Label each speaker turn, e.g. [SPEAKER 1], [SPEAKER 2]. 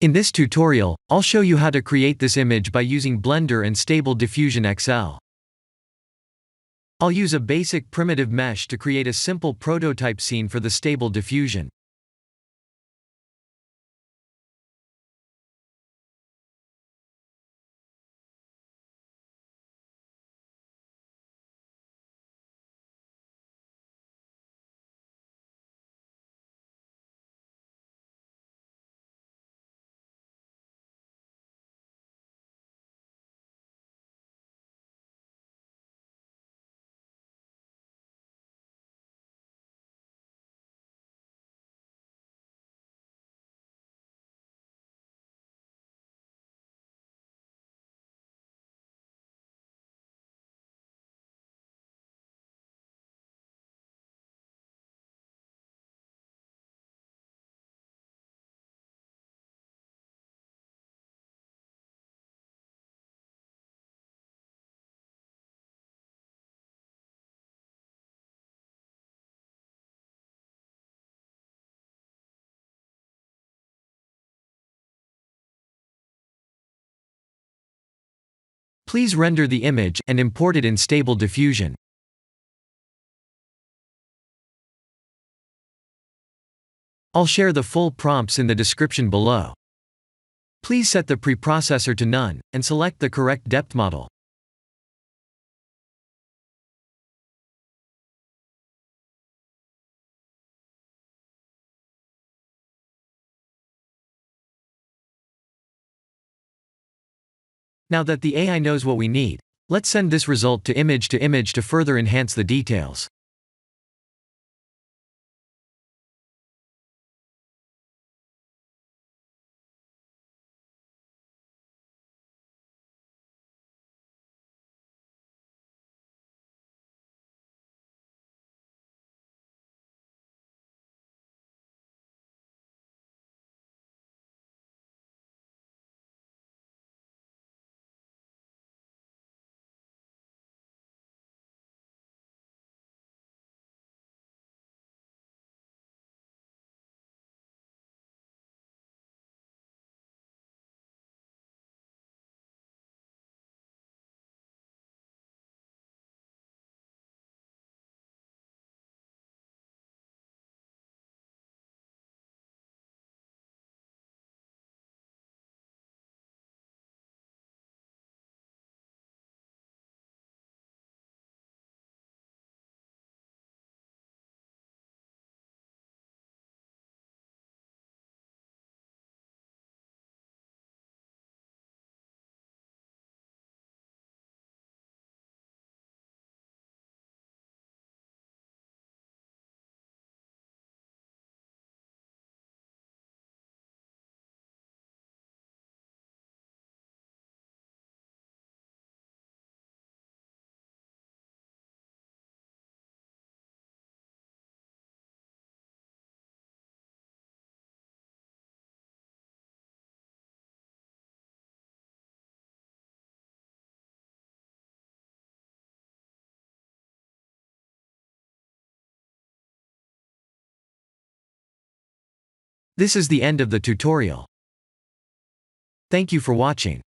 [SPEAKER 1] In this tutorial, I'll show you how to create this image by using Blender and Stable Diffusion XL. I'll use a basic primitive mesh to create a simple prototype scene for the Stable Diffusion. Please render the image and import it in Stable Diffusion. I'll share the full prompts in the description below. Please set the preprocessor to none, and select the correct depth model. Now that the AI knows what we need, let's send this result to image to further enhance the details. This is the end of the tutorial. Thank you for watching.